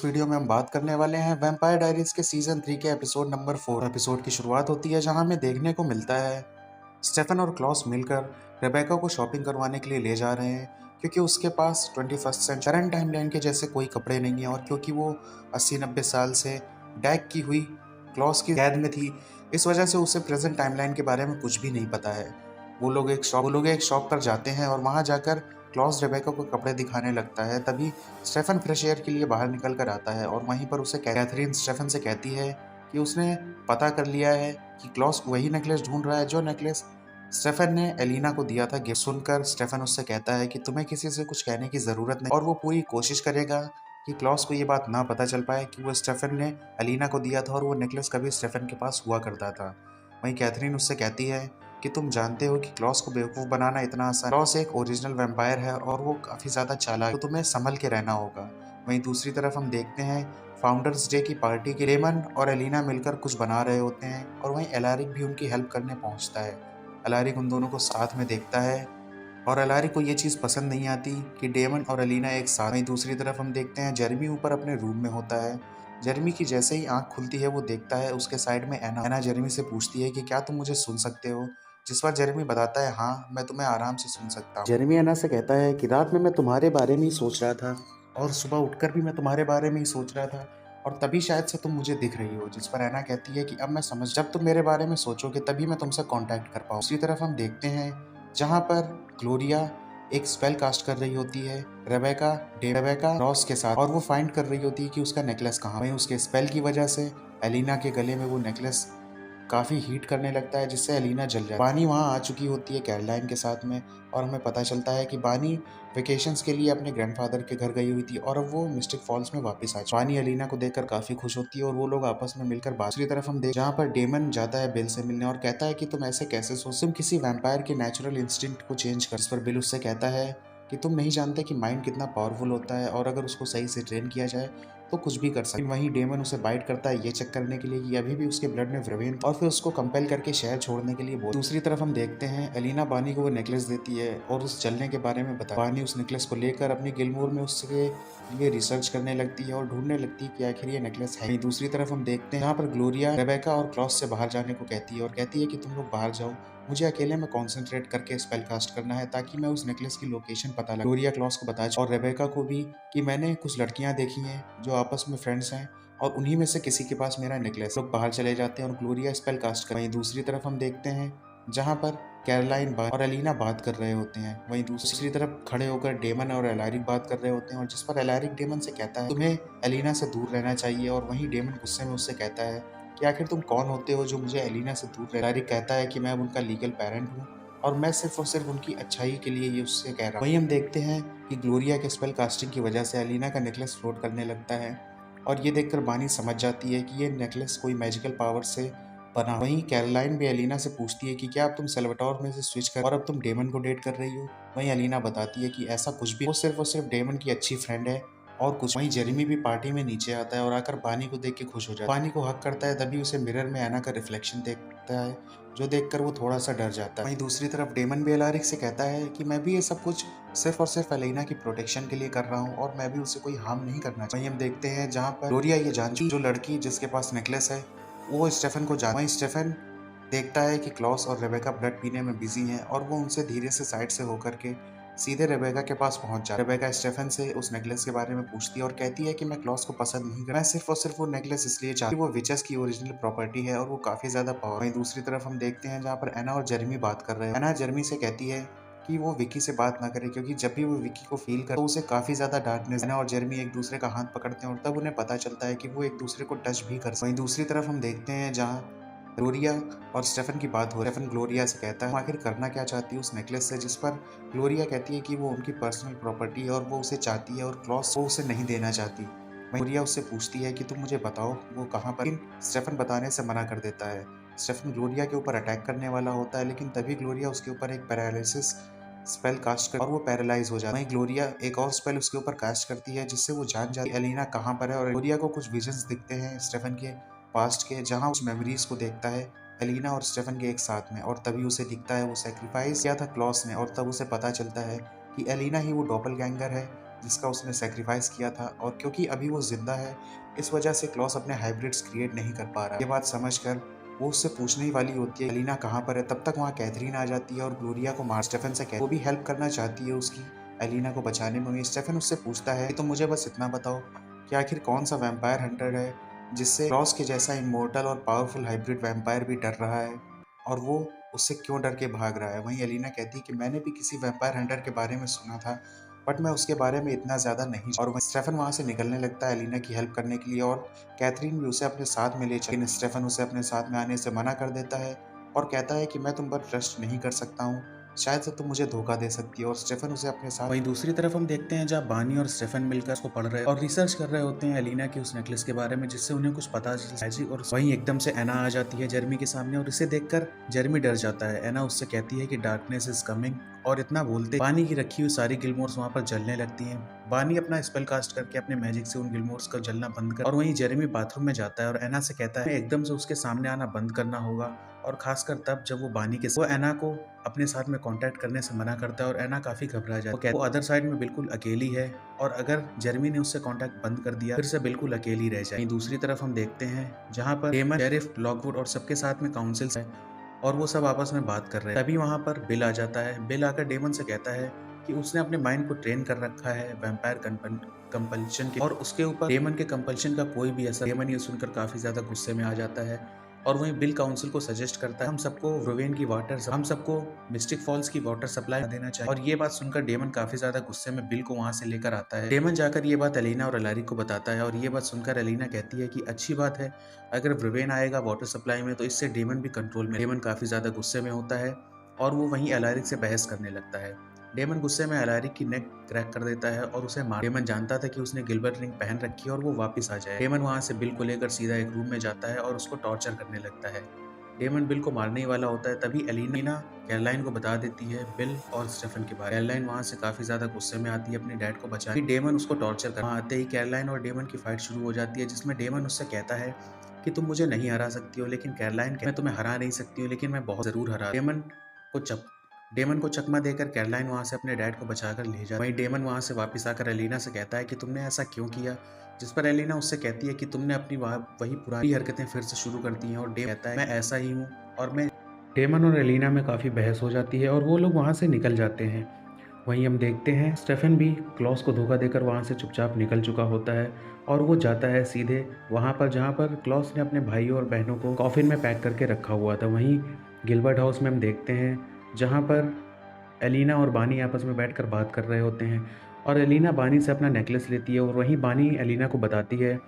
इस वीडियो में हम बात करने वाले हैं वैम्पायर डायरीज के सीजन 3 के एपिसोड नंबर 4। एपिसोड की शुरुआत होती है जहां हमें देखने को मिलता है स्टेफन और क्लॉस मिलकर रेबेका को शॉपिंग करवाने के लिए ले जा रहे हैं, क्योंकि उसके पास 21st सेंचुरी करंट टाइमलाइन के जैसे कोई कपड़े नहीं है और क्योंकि वो 80-90 साल से डैग की हुई क्लॉस की कैद में थी, इस वजह से उसे प्रेजेंट टाइमलाइन के बारे में कुछ भी नहीं पता है। वो लोग एक शॉप पर जाते हैं और वहां जाकर क्लॉस रेबेका को कपड़े दिखाने लगता है। तभी स्टेफन फ्रेश एयर के लिए बाहर निकल कर आता है और वहीं पर उसे कैथरीन स्टेफन से कहती है कि उसने पता कर लिया है कि क्लॉस वही नेकलेस ढूंढ रहा है जो नेकलेस स्टेफन ने एलिना को दिया था गिफ्ट। सुनकर स्टेफन उससे कहता है कि तुम्हें किसी से कुछ कहने की ज़रूरत नहीं और वो पूरी कोशिश करेगा कि क्लॉस को ये बात ना पता चल पाए कि वो स्टेफन ने एलिना को दिया था और वो नेकलेस कभी स्टेफन के पास हुआ करता था। वहीं कैथरीन उससे कहती है कि तुम जानते हो कि क्लॉस को बेवकूफ़ बनाना इतना आसान। क्लॉस एक ओरिजिनल वैम्पायर है और वो काफ़ी ज़्यादा चालाक है, तो तुम्हें संभल के रहना होगा। वहीं दूसरी तरफ हम देखते हैं फाउंडर्स डे की पार्टी के लेमन और एलिना मिलकर कुछ बना रहे होते हैं और वहीं एलारिक भी उनकी हेल्प करने पहुंचता है। एलारिक उन दोनों को साथ में देखता है और एलारिक को ये चीज़ पसंद नहीं आती कि डेमन और एलिना एक साथ। वहीं दूसरी तरफ हम देखते हैं जेरेमी ऊपर अपने रूम में होता है। जेरेमी की जैसे ही आंख खुलती है वो देखता है उसके साइड में एना जेरेमी से पूछती है कि क्या तुम मुझे सुन सकते हो, जिस पर जेरेमी बताता है हाँ मैं तुम्हें आराम से सुन सकता हूँ। जेरेमी एना से कहता है कि रात में मैं तुम्हारे बारे में ही सोच रहा था और सुबह उठकर भी मैं तुम्हारे बारे में ही सोच रहा था और तभी शायद से तुम मुझे दिख रही हो। जिस पर एना कहती है कि अब मैं समझ, जब तुम मेरे बारे में सोचोगे तभी मैं तुमसे कांटेक्ट कर पाऊँ। दूसरी तरफ हम देखते हैं जहाँ पर ग्लोरिया एक स्पेल कास्ट कर रही होती है रेबेका रॉस के साथ और वो फाइंड कर रही होती है कि उसका नेकलेस कहाँ। वहीं उसके स्पेल की वजह से एलिना के गले में वो नेकलेस काफ़ी हीट करने लगता है जिससे एलिना जल जाती है। बानी वहाँ आ चुकी होती है कैरोलाइन के साथ में और हमें पता चलता है कि बानी वेकेशंस के लिए अपने ग्रैंडफादर के घर गई हुई थी और अब वो मिस्टिक फॉल्स में वापस आ चुकी है। बानी एलिना को देखकर काफ़ी खुश होती है और वो लोग आपस में मिलकर बात। दूसरी तरफ हम देख जहाँ पर डेमन जाता है बिल से मिलने और कहता है कि तुम ऐसे कैसे सोच, तुम किसी वैम्पायर के नेचुरल इंस्टिंक्ट को चेंज कर। इस पर बिल उससे कहता है कि तुम नहीं जानते कि माइंड कितना पावरफुल होता है और अगर उसको सही से ट्रेन किया जाए तो कुछ भी कर सकते। वहीं डेमन उसे बाइट करता है ये चेक करने के लिए कि अभी भी उसके ब्लड में व्रवेन और फिर उसको कंपेल करके शहर छोड़ने के लिए बोल। दूसरी तरफ हम देखते हैं एलिना बानी को वो नेकलेस देती है और उस जलने के बारे में बता। बानी उस नेकलेस को लेकर अपनी गिलमोर में उसके लिए रिसर्च करने लगती है और ढूंढने लगती है कि आखिर ये नेकलेस है। दूसरी तरफ हम देखते हैं यहाँ पर ग्लोरिया रेबेका और क्लॉस से बाहर जाने को कहती है और कहती है कि तुम लोग बाहर जाओ, मुझे अकेले में कंसंट्रेट करके स्पेल कास्ट करना है ताकि मैं उस नेकलेस की लोकेशन पता लगा। ग्लोरिया क्लॉस को बता और रेबेका को भी कि मैंने कुछ लड़कियां देखी हैं जो आपस में फ्रेंड्स हैं और उन्हीं में से किसी के पास मेरा नेकलेस। लोग बाहर चले जाते हैं और ग्लोरिया स्पेल कास्ट कर। वहीं दूसरी तरफ हम देखते हैं जहां पर कैरोलाइन और एलिना बात कर रहे होते हैं। वहीं दूसरी तरफ खड़े होकर डेमन और एलारिक बात कर रहे होते हैं और जिस पर एलारिक डेमन से कहता है तुम्हें एलिना से दूर रहना चाहिए और वहीं डेमन गुस्से में उससे कहता है कि आखिर तुम कौन होते हो जो मुझे एलिना से दूर। एलारिक कहता है कि मैं उनका लीगल पेरेंट हूँ और मैं सिर्फ और सिर्फ उनकी अच्छाई के लिए ये उससे कह रहा हूँ। वहीं हम देखते हैं कि ग्लोरिया के स्पेल कास्टिंग की वजह से एलिना का नेकलेस फ्लोट करने लगता है और ये देखकर बानी समझ जाती है कि ये नेकलेस कोई मैजिकल पावर से बना। वहीं कैरोलाइन भी एलिना से पूछती है कि क्या अब तुम सेल्वाटोर में से स्विच कर और अब तुम डेमन को डेट कर रही हो। वहीं एलिना बताती है कि ऐसा कुछ भी, वो सिर्फ डेमन की अच्छी फ्रेंड है और कुछ। वहीं जेरेमी भी पार्टी में नीचे आता है और आकर बानी को देख के खुश हो जाता है। बानी को हक करता है तभी उसे मिरर में एना का रिफ्लेक्शन देखता है जो देखकर वो थोड़ा सा डर जाता है। वहीं दूसरी तरफ डेमन भी एलारिक से कहता है कि मैं भी ये सब कुछ सिर्फ और सिर्फ एलिना की प्रोटेक्शन के लिए कर रहा हूँ और मैं भी उसे कोई हार्म नहीं करना चाहिए। वहीं हम देखते हैं जहाँ पर ग्लोरिया ये जानती जो लड़की जिसके पास नेकलेस है वो स्टेफन को जान। वहीं स्टेफन देखता है कि क्लॉस और रेबेका ब्लड पीने में बिजी हैं और वो उनसे धीरे से साइड से होकर के सीधे रेबेका के पास पहुंच जाता है। रेबेका स्टेफन से उस नेकलेस के बारे में पूछती है और कहती है कि मैं क्लॉस को पसंद नहीं करता, मैं सिर्फ और सिर्फ वो नेकलेस इसलिए चाहती हूँ, वो विचेस की ओरिजिनल प्रॉपर्टी है और वो काफी ज्यादा पावर। वहीं दूसरी तरफ हम देखते हैं जहाँ पर एना और जेरेमी बात कर रहे हैं। एना जेरेमी से कहती है कि वो विकी से बात ना करे क्योंकि जब भी वो विकी को फील करे तो उसे काफी ज्यादा डार्कनेस। एना और जेरेमी एक दूसरे का हाथ पकड़ते हैं और तब उन्हें पता चलता है कि वो एक दूसरे को टच भी कर सकते। वहीं दूसरी तरफ हम देखते हैं जहाँ ग्लोरिया और स्टेफन की बात हो। स्टेफन ग्लोरिया से कहता है आखिर करना क्या चाहती है उस नेकलेस से, जिस पर ग्लोरिया कहती है कि वो उनकी पर्सनल प्रॉपर्टी है और वो उसे चाहती है और क्लॉस वो उसे नहीं देना चाहती। ग्लोरिया उससे पूछती है कि तुम मुझे बताओ वो कहाँ पर। स्टेफन बताने से मना कर देता है। स्टेफन ग्लोरिया के ऊपर अटैक करने वाला होता है लेकिन तभी ग्लोरिया उसके ऊपर एक पैरालिसिस स्पेल कास्ट कर और वो पैरालाइज हो जाता है। वहीं ग्लोरिया एक और स्पेल उसके ऊपर कास्ट करती है जिससे वो जान जाती है एलिना कहाँ पर है और ग्लोरिया को कुछ विजन्स दिखते हैं स्टेफन के पास्ट के जहां उस मेमोरीज को देखता है एलिना और स्टेफन के एक साथ में और तभी उसे दिखता है वो सेक्रीफाइस किया था क्लॉस ने और तब उसे पता चलता है कि एलिना ही वो डॉपलगैंगर है जिसका उसने सेक्रीफाइस किया था, और क्योंकि अभी वो जिंदा है इस वजह से क्लॉस अपने हाइब्रिड्स क्रिएट नहीं कर पा रहा। ये बात समझकर वो उससे पूछने ही वाली होती है एलिना कहाँ पर है, तब तक वहाँ कैथरीन आ जाती है और ग्लोरिया को मार स्टेफन से वो भी हेल्प करना चाहती है उसकी एलिना को बचाने में। वहीं स्टेफन उससे पूछता है कि तुम मुझे बस इतना बताओ कि आखिर कौन सा वैम्पायर हंटर है जिससे क्लॉस के जैसा इमोर्टल और पावरफुल हाइब्रिड वैम्पायर भी डर रहा है, और वो उससे क्यों डर के भाग रहा है। वहीं एलिना कहती है कि मैंने भी किसी वैम्पायर हंटर के बारे में सुना था, बट मैं उसके बारे में इतना ज़्यादा नहीं। और स्टेफन वहाँ से निकलने लगता है एलिना की हेल्प करने के लिए, और कैथरीन भी उसे अपने साथ में ले चली, लेकिन स्टेफन उसे अपने साथ में आने से मना कर देता है और कहता है कि मैं तुम पर ट्रस्ट नहीं कर सकता हूँ, शायद से तुम मुझे धोखा दे सकती है, और स्टेफन उसे अपने साथ। वहीं दूसरी तरफ हम देखते हैं जहाँ बानी और स्टेफन मिलकर उसको पढ़ रहे हैं और रिसर्च कर रहे होते हैं एलिना की उस नेकलेस के बारे में, जिससे उन्हें कुछ पता चलता है। और वहीं एकदम से एना आ जाती है जेरमी के सामने, और इसे देखकर जेरमी डर जाता है। एना उससे कहती है कि डार्कनेस इज कमिंग, और इतना बोलते बानी की रखी हुई सारी गिलमोर्स वहाँ पर जलने लगती हैं। बानी अपना स्पेल कास्ट करके अपने मैजिक से उन गिलमोर्स को जलना बंद कर, और वहीं जेरेमी बाथरूम में जाता है और एना से कहता है एकदम से उसके सामने आना बंद करना होगा, और खासकर तब जब वो बानी के वो एना को अपने साथ में कांटेक्ट करने से मना करता है, और एना काफी घबरा जाती है। वो अदर साइड में बिल्कुल अकेली है, और अगर जेरेमी ने उससे कांटेक्ट बंद कर दिया फिर से बिल्कुल अकेली रह जाए। दूसरी तरफ हम देखते हैं जहाँ पर डेमन, शेरिफ, लॉकवुड और सबके साथ में काउंसिल है, और वो सब आपस में बात कर रहे हैं। तभी वहाँ पर बिल आ जाता है। बिल आकर डेमन से कहता है कि उसने अपने माइंड को ट्रेन कर रखा है वैम्पायर कंपल्शन के, और उसके ऊपर डेमन के कंपल्शन का कोई भी असर। डेमन ये सुनकर काफी ज्यादा गुस्से में आ जाता है, और वहीं बिल काउंसिल को सजेस्ट करता है हम सबको रोवेन की वाटर, हम सबको मिस्टिक फॉल्स की वाटर सप्लाई देना चाहिए। और ये बात सुनकर डेमन काफी ज्यादा गुस्से में बिल को वहां से लेकर आता है। डेमन जाकर ये बात एलिना और एलारिक को बताता है, और ये बात सुनकर एलिना कहती है कि अच्छी बात है, अगर रोवेन आएगा वाटर सप्लाई में तो इससे डेमन भी कंट्रोल में। डेमन काफी ज्यादा गुस्से में होता है, और वो वहीं एलारिक से बहस करने लगता है। डेमन गुस्से में एलारिक की नेक क्रैक कर देता है और उसे मार। डेमन जानता था कि उसने गिलबर्ट रिंग पहन रखी है और वो वापस आ जाए। डेमन वहां से बिल को लेकर सीधा एक रूम में जाता है और उसको टॉर्चर करने लगता है। डेमन बिल को मारने ही वाला होता है, तभी एलिना कैरोलाइन को बता देती है बिल और स्टेफन के बारे में। कैरोलाइन वहां से काफी ज्यादा गुस्से में आती है अपने डैड को बचाने। डेमन उसको टॉर्चर कर आते ही कैरोलाइन और डेमन की फाइट शुरू हो जाती है, जिसमें डेमन उससे कहता है कि तुम मुझे नहीं हरा सकती हो, लेकिन कैरोलाइन मैं तुम्हें हरा नहीं सकती हूँ, लेकिन मैं बहुत जरूर हरा। डेमन को चकमा देकर कैरोलाइन वहां से अपने डैड को बचाकर ले जाती है। वहीं डेमन वहां से वापस आकर एलिना से कहता है कि तुमने ऐसा क्यों किया, जिस पर एलिना उससे कहती है कि तुमने अपनी वही पुरानी हरकतें फिर से शुरू कर दी हैं, और डेमन कहता है मैं ऐसा ही हूँ, और मैं। डेमन और एलिना में काफ़ी बहस हो जाती है और वो लोग वहाँ से निकल जाते हैं। वहीं हम देखते हैं स्टेफन भी क्लॉस को धोखा देकर वहाँ से चुपचाप निकल चुका होता है, और वो जाता है सीधे वहाँ पर जहाँ पर क्लॉस ने अपने भाइयों और बहनों को कॉफिन में पैक करके रखा हुआ था। वहीं गिलबर्ट हाउस में हम देखते हैं जहाँ पर एलिना और बानी आपस में बैठकर बात कर रहे होते हैं, और एलिना बानी से अपना नेकलेस लेती है, और वहीं बानी एलिना को बताती है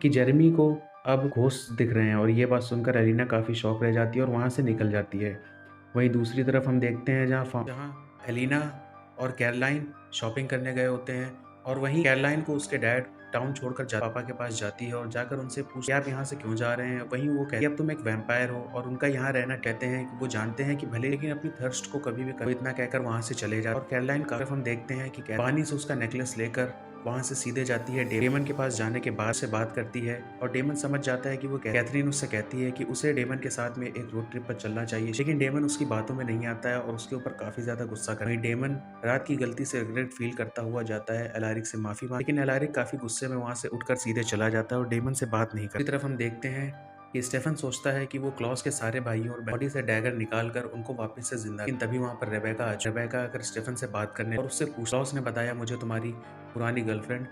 कि जेरेमी को अब घोस्ट दिख रहे हैं, और ये बात सुनकर एलिना काफ़ी शॉक रह जाती है और वहाँ से निकल जाती है। वहीं दूसरी तरफ हम देखते हैं जहाँ एलिना और कैरोलाइन शॉपिंग करने गए होते हैं, और वहीं कैरोलाइन को उसके डैड टाउन छोड़कर पापा के पास जाती है और जाकर उनसे पूछती है आप यहाँ से क्यों जा रहे हैं। वहीं वो कहती है अब तुम एक वैम्पायर हो, और उनका यहाँ रहना कहते हैं कि वो जानते हैं कि भले लेकिन अपनी थर्स्ट को कभी भी इतना कहकर वहाँ से चले जाते। और कैरोलाइन का हम देखते हैं कि पानी से उसका नेकलेस लेकर वहाँ से सीधे जाती है डेमन के पास जाने के बाद से बात करती है, और डेमन समझ जाता है कि वो कैथरीन उससे कहती है कि उसे डेमन के साथ में एक रोड ट्रिप पर चलना चाहिए, लेकिन डेमन उसकी बातों में नहीं आता है और उसके ऊपर काफी ज्यादा गुस्सा कर। डेमन रात की गलती से रिग्रेट फील करता हुआ जाता है एलारिक से माफी मांग, लेकिन एलारिक काफी गुस्से में वहाँ से उठकर सीधे चला जाता है और डेमन से बात नहीं करता। तरफ हम देखते हैं कि स्टेफन सोचता है कि वो क्लॉस के सारे भाइयों और बॉडी से डैगर निकालकर उनको वापस से जिंदा, लेकिन तभी वहाँ पर रेबेका आकर स्टेफन से बात करने और उससे पूछा क्लॉस ने बताया मुझे तुम्हारी पुरानी गर्लफ्रेंड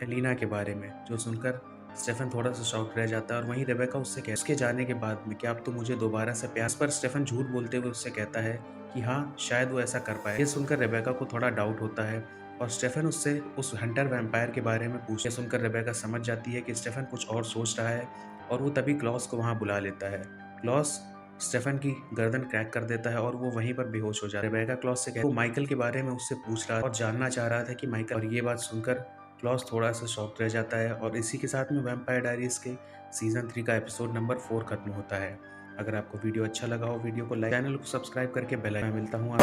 एलिना के बारे में, जो सुनकर स्टेफन थोड़ा सा शॉक रह जाता है। और वहीं रेबेका उससे उसके जाने के बाद में क्या अब तो मुझे दोबारा से प्यार, पर स्टेफन झूठ बोलते हुए उससे कहता है कि हाँ शायद वो ऐसा कर पाए। ये सुनकर रेबेका को थोड़ा डाउट होता है और स्टेफन उससे उस हंटर वैम्पायर के बारे में पूछे। सुनकर रेबेका समझ जाती है कि स्टेफन कुछ और सोच रहा है, और वो तभी क्लॉस को वहाँ बुला लेता है। क्लॉस स्टेफन की गर्दन क्रैक कर देता है और वो वहीं पर बेहोश हो जाता है। रेबेका क्लॉस से कहती है वो माइकल के बारे में उससे पूछ रहा और जानना चाह रहा था कि माइकल, और ये बात सुनकर क्लॉस थोड़ा सा शॉक रह जाता है। और इसी के साथ में वैम्पायर डायरीज के सीजन 3 का एपिसोड नंबर 4 खत्म होता है। अगर आपको वीडियो अच्छा लगा हो वीडियो को लाइक, चैनल को सब्सक्राइब करके बेल आइकन। मिलता हूँ।